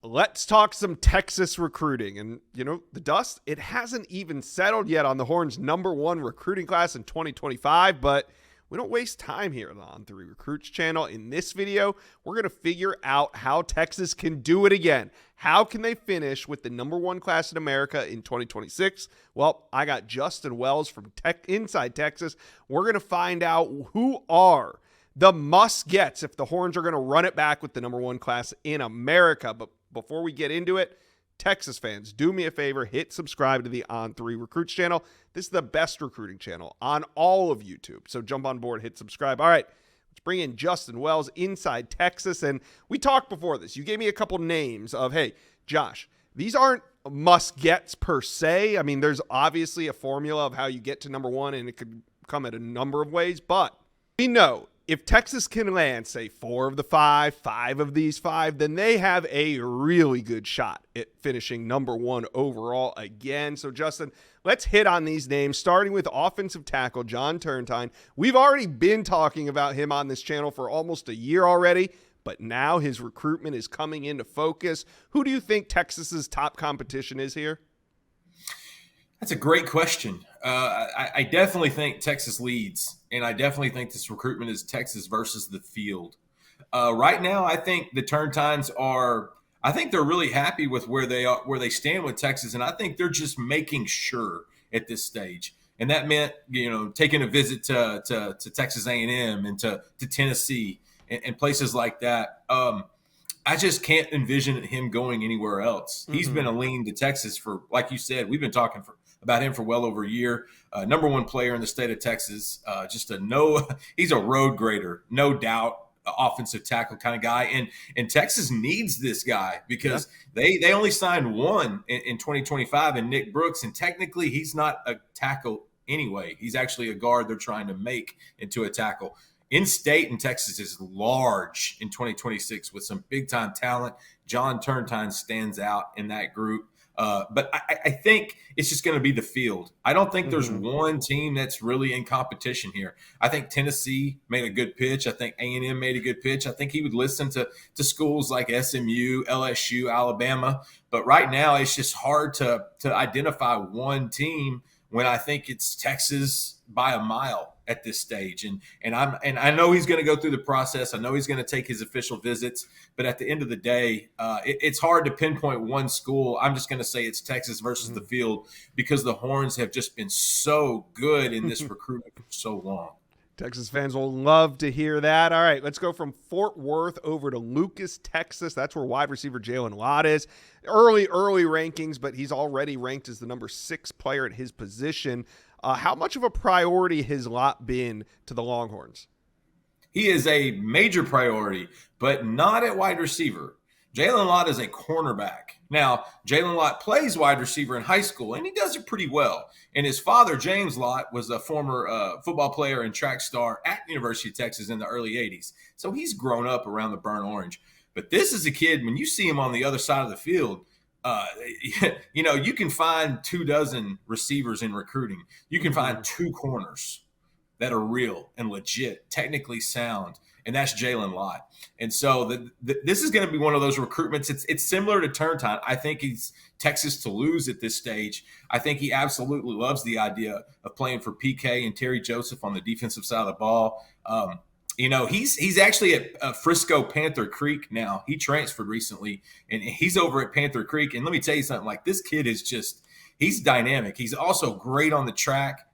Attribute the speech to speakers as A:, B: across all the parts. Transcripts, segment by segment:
A: Let's talk some Texas recruiting. And, the dust, it hasn't even settled yet on the Horns' #1 recruiting class in 2025, but we don't waste time here on the On3 Recruits channel. In this video, we're going to figure out how Texas can do it again. How can they finish with the #1 class in America in 2026? Well, I got Justin Wells from Inside Texas. We're going to find out who are the must-gets if the Horns are going to run it back with the #1 class in America. But before we get into it, Texas fans, do me a favor, hit subscribe to the On3 Recruits channel. This is the best recruiting channel on all of YouTube. So jump on board, hit subscribe. All right, let's bring in Justin Wells, Inside Texas. And we talked before this. You gave me a couple names of, hey, Josh, these aren't must-gets per se. I mean, there's obviously a formula of how you get to #1, and it could come at a number of ways. But we know if Texas can land, say, 4 of the 5 of these 5, then they have a really good shot at finishing #1 overall again. So, Justin, let's hit on these names, starting with offensive tackle John Turntine. We've already been talking about him on this channel for almost a year already, but now his recruitment is coming into focus. Who do you think Texas's top competition is here?
B: That's a great question. I definitely think Texas leads, and I definitely think this recruitment is Texas versus the field. Right now, I think the Turntines are. I think they're really happy with where they are, where they stand with Texas, and I think they're just making sure at this stage. And that meant, taking a visit to Texas A&M and to Tennessee and places like that. I just can't envision him going anywhere else. Mm-hmm. He's been a lean to Texas for, like you said, we've been talking about him for well over a year. #1 player in the state of Texas. He's a road grader, no doubt, offensive tackle kind of guy. And Texas needs this guy because they only signed one in 2025 in Nick Brooks. And technically he's not a tackle anyway. He's actually a guard they're trying to make into a tackle. In-state in Texas is large in 2026 with some big-time talent. John Turntine stands out in that group. But I think it's just going to be the field. I don't think there's one team that's really in competition here. I think Tennessee made a good pitch. I think A&M made a good pitch. I think he would listen to schools like SMU, LSU, Alabama. But right now it's just hard to identify one team when I think it's Texas by a mile at this stage. And I know he's going to go through the process. I know he's going to take his official visits, but at the end of the day, it's hard to pinpoint one school. I'm just going to say it's Texas versus the field because the Horns have just been so good in this recruitment for so long.
A: Texas fans will love to hear that. All right, let's go from Fort Worth over to Lucas, Texas. That's where wide receiver Jaylen Lott is. Early rankings, but he's already ranked as the #6 player at his position. How much of a priority has Lott been to the Longhorns?
B: He is a major priority, but not at wide receiver. Jaylen Lott is a cornerback. Now, Jaylen Lott plays wide receiver in high school, and he does it pretty well. And his father, James Lott, was a former football player and track star at University of Texas in the early 80s. So he's grown up around the burnt orange. But this is a kid, when you see him on the other side of the field, you can find 24 receivers in recruiting. You can find 2 corners that are real and legit, technically sound, and that's Jaylen Lott. And so this is going to be one of those recruitments. It's similar to Turntine. I think he's Texas to lose at this stage. I think he absolutely loves the idea of playing for PK and Terry Joseph on the defensive side of the ball. He's actually at Frisco Panther Creek now. He transferred recently, and he's over at Panther Creek. And let me tell you something, like this kid is he's dynamic. He's also great on the track.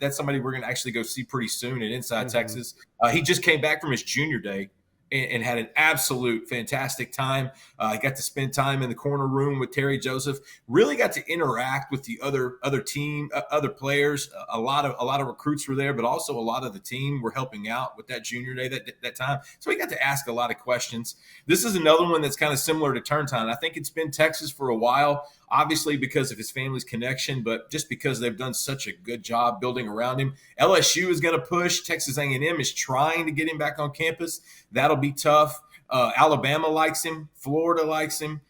B: That's somebody we're going to actually go see pretty soon at Inside Texas. He just came back from his junior day and had an absolute fantastic time. He got to spend time in the corner room with Terry Joseph. Really got to interact with the other team, other players. A lot of recruits were there, but also a lot of the team were helping out with that junior day that time. So he got to ask a lot of questions. This is another one that's kind of similar to Turntine. I think it's been Texas for a while, obviously because of his family's connection, but just because they've done such a good job building around him. LSU is going to push. Texas A&M is trying to get him back on campus. That'll be tough. Alabama likes him. Florida likes him.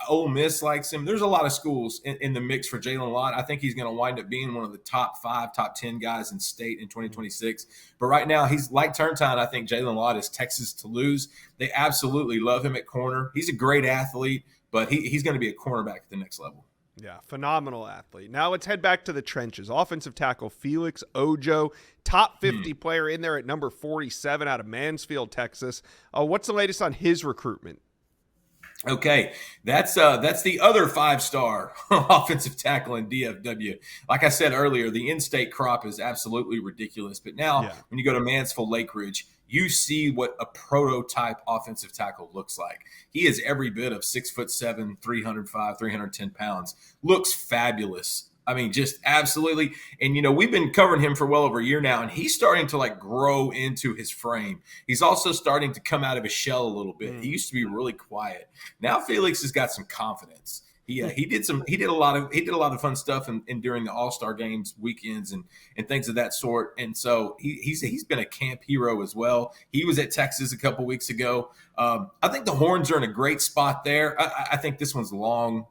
B: Ole Miss likes him. There's a lot of schools in the mix for Jaylen Lott. I think he's going to wind up being one of the top 5, top 10 guys in state in 2026. But right now, he's like Turntine. I think Jaylen Lott is Texas to lose. They absolutely love him at corner. He's a great athlete. but he's going to be a cornerback at the next level.
A: Yeah, phenomenal athlete. Now let's head back to the trenches. Offensive tackle Felix Ojo, top 50 player in there at number 47 out of Mansfield, Texas. What's the latest on his recruitment?
B: Okay, that's the other 5-star offensive tackle in DFW. Like I said earlier, the in-state crop is absolutely ridiculous. But now when you go to Mansfield Lake Ridge, you see what a prototype offensive tackle looks like. He is every bit of 6'7", 305, 310 pounds. Looks fabulous. I mean, just absolutely. And, we've been covering him for well over a year now, and he's starting to grow into his frame. He's also starting to come out of his shell a little bit. He used to be really quiet. Now Felix has got some confidence. He did a lot of fun stuff and during the All-Star games weekends and things of that sort. And so he's been a camp hero as well. He was at Texas a couple weeks ago. I think the Horns are in a great spot there. I think this one's long.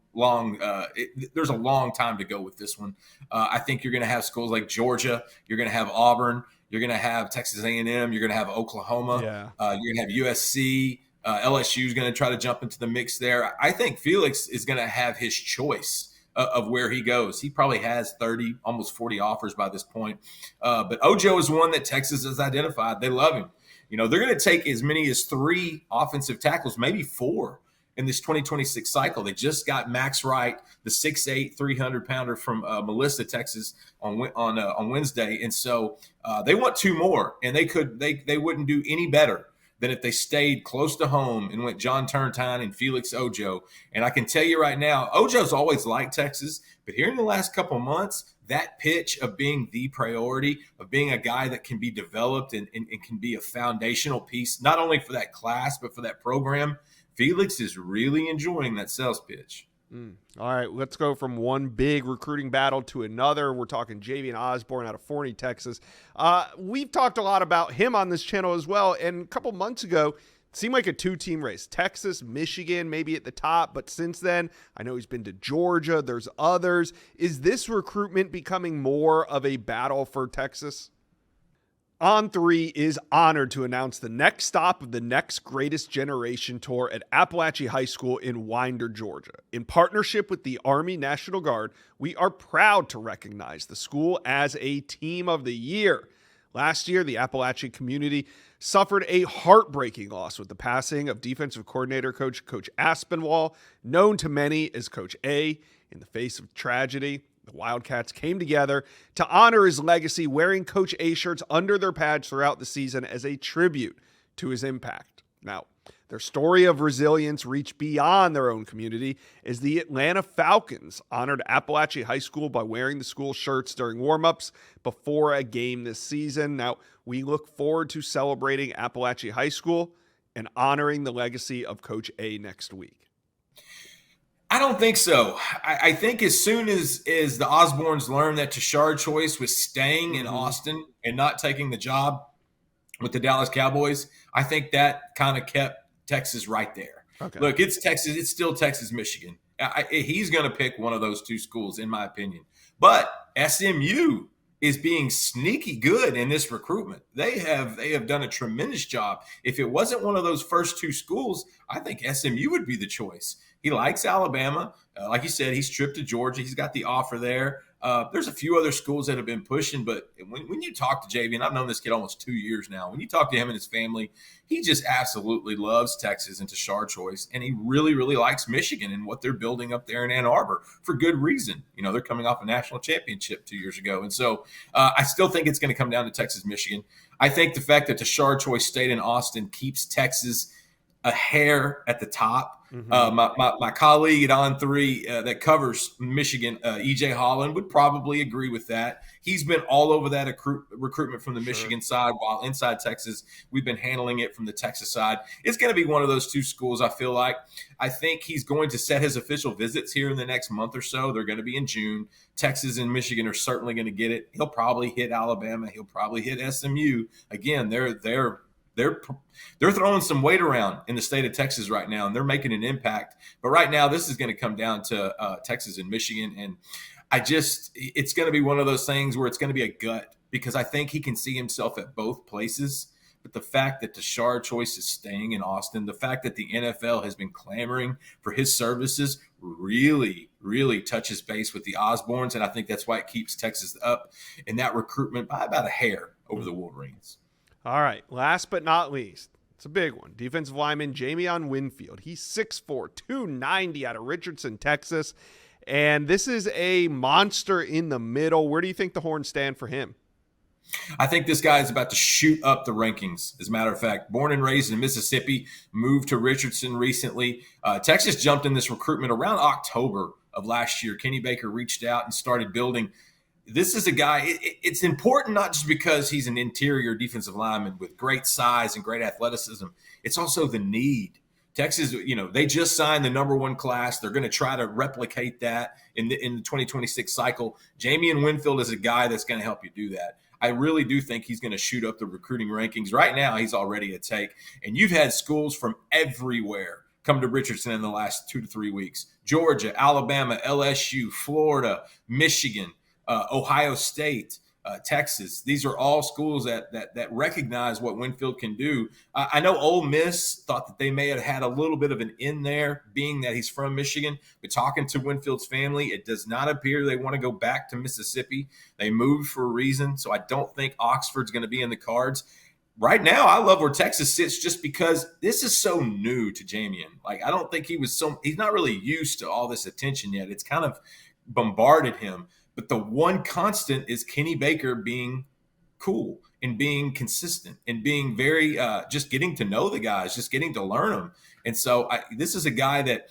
B: There's a long time to go with this one. I think you're going to have schools like Georgia. You're going to have Auburn. You're going to have Texas A&M. You're going to have Oklahoma. You're going to have USC. LSU is going to try to jump into the mix there. I think Felix is going to have his choice of where he goes. He probably has 30, almost 40 offers by this point. But Ojo is one that Texas has identified. They love him. They're going to take as many as 3 offensive tackles, maybe 4 in this 2026 cycle. They just got Max Wright, the 6'8", 300-pounder from Melissa, Texas, on Wednesday. And so they want 2 more, and they wouldn't do any better than if they stayed close to home and went John Turntine and Felix Ojo. And I can tell you right now, Ojo's always liked Texas, but here in the last couple of months, that pitch of being the priority, of being a guy that can be developed and can be a foundational piece, not only for that class, but for that program, Felix is really enjoying that sales pitch.
A: All right, let's go from one big recruiting battle to another. We're talking Javian Osborne out of Forney, Texas. We've talked a lot about him on this channel as well, and a couple months ago, it seemed like a 2-team race. Texas, Michigan, maybe at the top, but since then, I know he's been to Georgia. There's others. Is this recruitment becoming more of a battle for Texas? On3 is honored to announce the next stop of the Next Greatest Generation Tour at Appalachian High School in Winder, Georgia. In partnership with the Army National Guard, we are proud to recognize the school as a Team of the Year. Last year, the Appalachian community suffered a heartbreaking loss with the passing of defensive coordinator Coach Aspinwall, known to many as Coach A. In the face of tragedy, the Wildcats came together to honor his legacy, wearing Coach A shirts under their pads throughout the season as a tribute to his impact. Now, their story of resilience reached beyond their own community as the Atlanta Falcons honored Appalachian High School by wearing the school shirts during warmups before a game this season. Now, we look forward to celebrating Appalachian High School and honoring the legacy of Coach A next week.
B: I don't think so. I think as soon as the Osbornes learned that Tashard Choice was staying in Austin and not taking the job with the Dallas Cowboys, I think that kind of kept Texas right there. Okay. Look, it's Texas. It's still Texas, Michigan. He's going to pick one of those 2 schools, in my opinion. But SMU is being sneaky good in this recruitment. They have done a tremendous job. If it wasn't one of those first 2 schools, I think SMU would be the choice. He likes Alabama. Like you said, he's tripped to Georgia. He's got the offer there. There's a few other schools that have been pushing, but when you talk to Javian, I've known this kid almost 2 years now. When you talk to him and his family, he just absolutely loves Texas and Tashard Choice, and he really, really likes Michigan and what they're building up there in Ann Arbor for good reason. They're coming off a national championship 2 years ago, and so I still think it's going to come down to Texas, Michigan. I think the fact that Tashard Choice stayed in Austin keeps Texas a hair at the top. My colleague at On3 that covers Michigan, EJ Holland, would probably agree with that. He's been all over that recruitment from the Michigan side, while inside Texas, we've been handling it from the Texas side. It's going to be one of those 2 schools, I feel like. I think he's going to set his official visits here in the next month or so. They're going to be in June. Texas and Michigan are certainly going to get it. He'll probably hit Alabama. He'll probably hit SMU. Again, they're throwing some weight around in the state of Texas right now, and they're making an impact. But right now, this is going to come down to Texas and Michigan. And it's going to be one of those things where it's going to be a gut, because I think he can see himself at both places. But the fact that Tashard Choice is staying in Austin, the fact that the NFL has been clamoring for his services really, really touches base with the Osbornes. And I think that's why it keeps Texas up in that recruitment by about a hair over the Wolverines.
A: All right, last but not least, it's a big one. Defensive lineman Jaimeon Winfield. He's 6'4", 290 out of Richardson, Texas. And this is a monster in the middle. Where do you think the Horns stand for him?
B: I think this guy is about to shoot up the rankings. As a matter of fact, born and raised in Mississippi, moved to Richardson recently. Texas jumped in this recruitment around October of last year. Kenny Baker reached out and started building. This is a guy, it's important not just because he's an interior defensive lineman with great size and great athleticism. It's also the need. Texas, they just signed the number one class. They're going to try to replicate that in the 2026 cycle. Jaimeon Winfield is a guy that's going to help you do that. I really do think he's going to shoot up the recruiting rankings. Right now, he's already a take. And you've had schools from everywhere come to Richardson in the last 2 to 3 weeks. Georgia, Alabama, LSU, Florida, Michigan, Ohio State, Texas. These are all schools that recognize what Winfield can do. I know Ole Miss thought that they may have had a little bit of an in there, being that he's from Michigan. But talking to Winfield's family, it does not appear they want to go back to Mississippi. They moved for a reason, so I don't think Oxford's going to be in the cards. Right now, I love where Texas sits just because this is so new to Jaimeon. Like, I don't think he's not really used to all this attention yet. It's kind of bombarded him. But the one constant is Kenny Baker being cool and being consistent and being very just getting to know the guys, just getting to learn them. And so this is a guy that,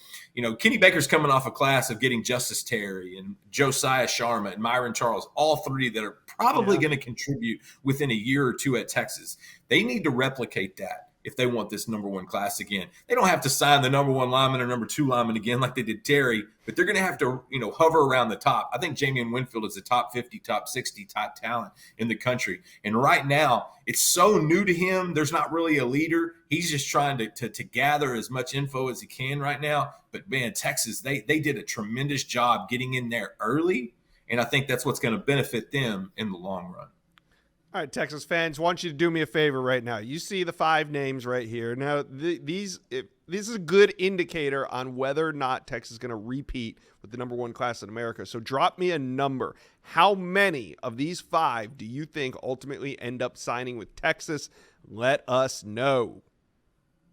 B: Kenny Baker's coming off a class of getting Justice Terry and Josiah Sharma and Myron Charles, all three that are probably going to contribute within a year or two at Texas. They need to replicate that if they want this number one class again. They don't have to sign the number one lineman or number two lineman again like they did Terry, but they're going to have to, hover around the top. I think Jaimeon Winfield is a top 50, top 60 type talent in the country. And right now, it's so new to him. There's not really a leader. He's just trying to gather as much info as he can right now. But, man, Texas, they did a tremendous job getting in there early, and I think that's what's going to benefit them in the long run.
A: All right, Texas fans, I want you to do me a favor right now. You see the 5 names right here. Now, this is a good indicator on whether or not Texas is going to repeat with the number one class in America. So drop me a number. How many of these 5 do you think ultimately end up signing with Texas? Let us know.